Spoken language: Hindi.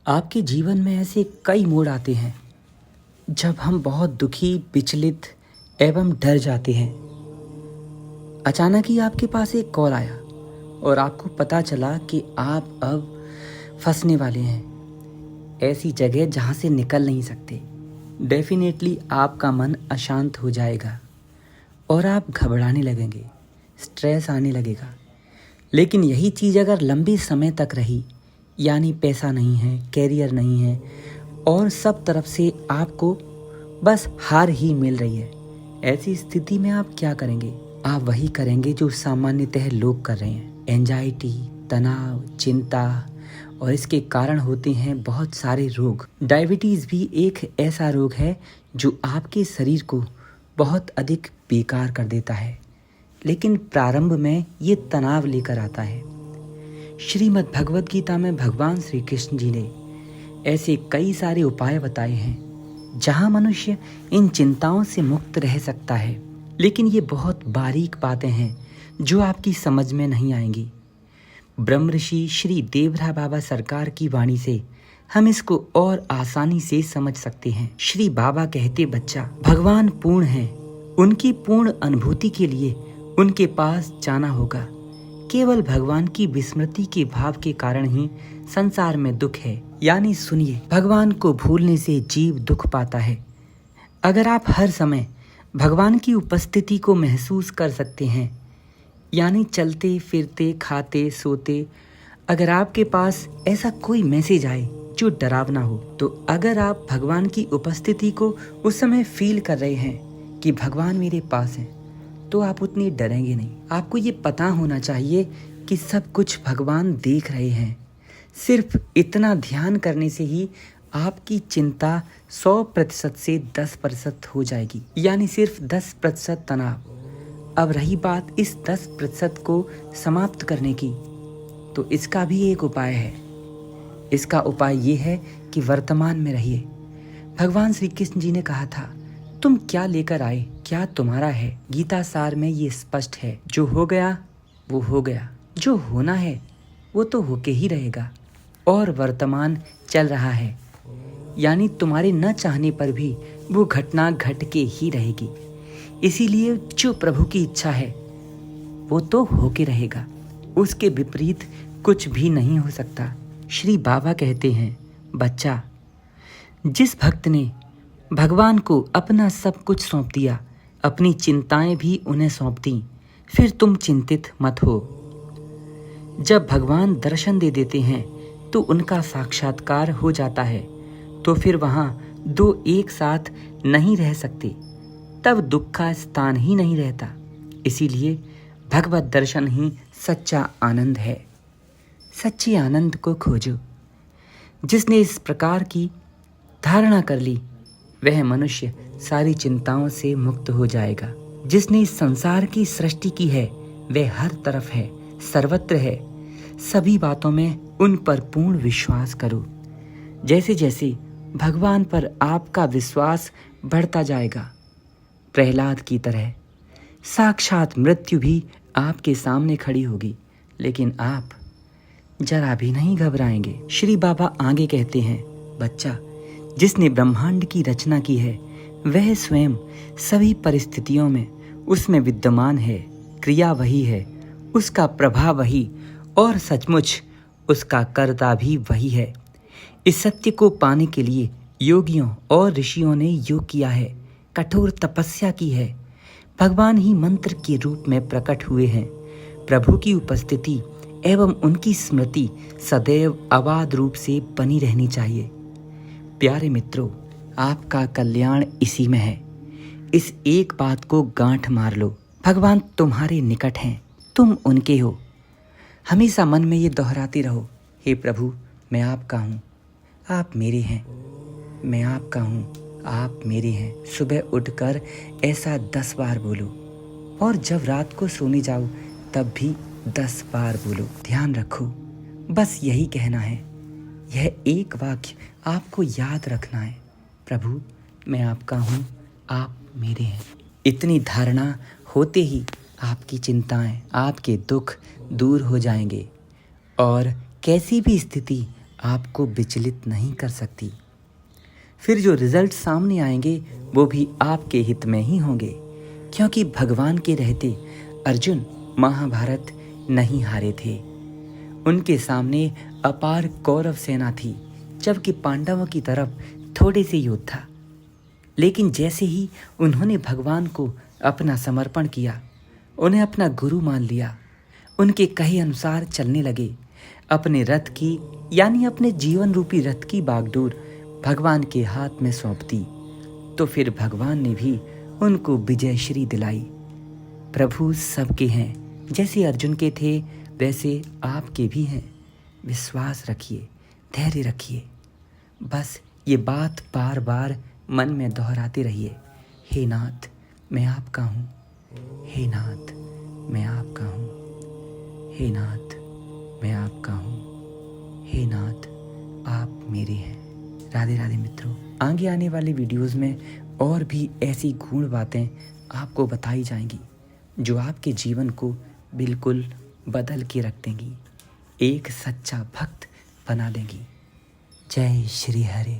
आपके जीवन में ऐसे कई मोड़ आते हैं जब हम बहुत दुखी, विचलित एवं डर जाते हैं। अचानक ही आपके पास एक कॉल आया और आपको पता चला कि आप अब फंसने वाले हैं ऐसी जगह जहां से निकल नहीं सकते। डेफिनेटली आपका मन अशांत हो जाएगा और आप घबराने लगेंगे, स्ट्रेस आने लगेगा। लेकिन यही चीज़ अगर लंबे समय तक रही, यानी पैसा नहीं है, कैरियर नहीं है और सब तरफ से आपको बस हार ही मिल रही है, ऐसी स्थिति में आप क्या करेंगे? आप वही करेंगे जो सामान्यतः लोग कर रहे हैं। एंजाइटी, तनाव, चिंता और इसके कारण होते हैं बहुत सारे रोग। डायबिटीज़ भी एक ऐसा रोग है जो आपके शरीर को बहुत अधिक बेकार कर देता है, लेकिन प्रारंभ में ये तनाव लेकर आता है। श्रीमद् भगवद गीता में भगवान श्री कृष्ण जी ने ऐसे कई सारे उपाय बताए हैं जहां मनुष्य इन चिंताओं से मुक्त रह सकता है। लेकिन ये बहुत बारीक बातें हैं जो आपकी समझ में नहीं आएंगी। ब्रह्म ऋषि श्री देवरा बाबा सरकार की वाणी से हम इसको और आसानी से समझ सकते हैं। श्री बाबा कहते, बच्चा, भगवान पूर्ण है, उनकी पूर्ण अनुभूति के लिए उनके पास जाना होगा। केवल भगवान की विस्मृति के भाव के कारण ही संसार में दुख है। यानी सुनिए, भगवान को भूलने से जीव दुख पाता है। अगर आप हर समय भगवान की उपस्थिति को महसूस कर सकते हैं, यानी चलते फिरते, खाते सोते, अगर आपके पास ऐसा कोई मैसेज आए जो डरावना हो, तो अगर आप भगवान की उपस्थिति को उस समय फील कर रहे हैं कि भगवान मेरे पास है, तो आप उतनी डरेंगे नहीं। आपको ये पता होना चाहिए कि सब कुछ भगवान देख रहे हैं। सिर्फ इतना ध्यान करने से ही आपकी चिंता 100% से 10% हो जाएगी, यानी सिर्फ 10% तनाव। अब रही बात इस 10% को समाप्त करने की, तो इसका भी एक उपाय है। इसका उपाय ये है कि वर्तमान में रहिए। भगवान श्री कृष्ण जी ने कहा था, तुम क्या लेकर आए, क्या तुम्हारा है? गीता सार में ये स्पष्ट है, जो हो गया वो हो गया, जो होना है वो तो होके ही रहेगा और वर्तमान चल रहा है, यानी तुम्हारे न चाहने पर भी वो घटना घट के ही रहेगी। इसीलिए जो प्रभु की इच्छा है वो तो होके रहेगा, उसके विपरीत कुछ भी नहीं हो सकता। श्री बाबा कहते हैं, बच्चा, जिस भक्त ने भगवान को अपना सब कुछ सौंप दिया, अपनी चिंताएं भी उन्हें सौंप दी, फिर तुम चिंतित मत हो। जब भगवान दर्शन दे देते हैं तो उनका साक्षात्कार हो जाता है, तो फिर वहाँ दो एक साथ नहीं रह सकते, तब दुख का स्थान ही नहीं रहता। इसीलिए भगवत दर्शन ही सच्चा आनंद है। सच्चे आनंद को खोजो। जिसने इस प्रकार की धारणा कर ली, वह मनुष्य सारी चिंताओं से मुक्त हो जाएगा। जिसने इस संसार की सृष्टि की है, वह हर तरफ है, सर्वत्र है। सभी बातों में उन पर पूर्ण विश्वास करो। जैसे जैसे भगवान पर आपका विश्वास बढ़ता जाएगा, प्रहलाद की तरह साक्षात मृत्यु भी आपके सामने खड़ी होगी, लेकिन आप जरा भी नहीं घबराएंगे। श्री बाबा आगे कहते हैं, बच्चा, जिसने ब्रह्मांड की रचना की है, वह स्वयं सभी परिस्थितियों में उसमें विद्यमान है। क्रिया वही है, उसका प्रभाव वही और सचमुच उसका कर्ता भी वही है। इस सत्य को पाने के लिए योगियों और ऋषियों ने योग किया है, कठोर तपस्या की है। भगवान ही मंत्र के रूप में प्रकट हुए हैं। प्रभु की उपस्थिति एवं उनकी स्मृति सदैव अबाध रूप से बनी रहनी चाहिए। प्यारे मित्रों, आपका कल्याण इसी में है। इस एक बात को गांठ मार लो, भगवान तुम्हारे निकट हैं, तुम उनके हो। हमेशा मन में ये दोहराते रहो, हे प्रभु, मैं आपका हूँ, आप मेरे हैं, मैं आपका हूँ, आप मेरे हैं। सुबह उठकर ऐसा 10 बार बोलो और जब रात को सोने जाओ तब भी 10 बार बोलो। ध्यान रखो, बस यही कहना है। यह एक वाक्य आपको याद रखना है, प्रभु मैं आपका हूँ, आप मेरे हैं। इतनी धारणा होते ही आपकी चिंताएं, आपके दुख दूर हो जाएंगे और कैसी भी स्थिति आपको विचलित नहीं कर सकती। फिर जो रिजल्ट सामने आएंगे वो भी आपके हित में ही होंगे, क्योंकि भगवान के रहते अर्जुन महाभारत नहीं हारे थे। उनके सामने अपार कौरव सेना थी, जबकि पांडवों की तरफ थोड़े से युद्ध था। लेकिन जैसे ही उन्होंने भगवान को अपना समर्पण किया, उन्हें अपना गुरु मान लिया, उनके कहे अनुसार चलने लगे, अपने रथ की यानी अपने जीवन रूपी रथ की बागडोर भगवान के हाथ में सौंप दी, तो फिर भगवान ने भी उनको विजय श्री दिलाई। प्रभु सबके हैं, जैसे अर्जुन के थे वैसे आपके भी हैं। विश्वास रखिए, धैर्य रखिए, बस ये बात बार बार मन में दोहराते रहिए। हे नाथ मैं आपका हूँ, हे नाथ मैं आपका हूँ, हे नाथ मैं आपका हूँ, हे नाथ आप मेरे हैं। राधे राधे मित्रों, आगे आने वाले वीडियोस में और भी ऐसी गूढ़ बातें आपको बताई जाएंगी जो आपके जीवन को बिल्कुल बदल के रख देंगी, एक सच्चा भक्त बना देंगी। जय श्री हरे।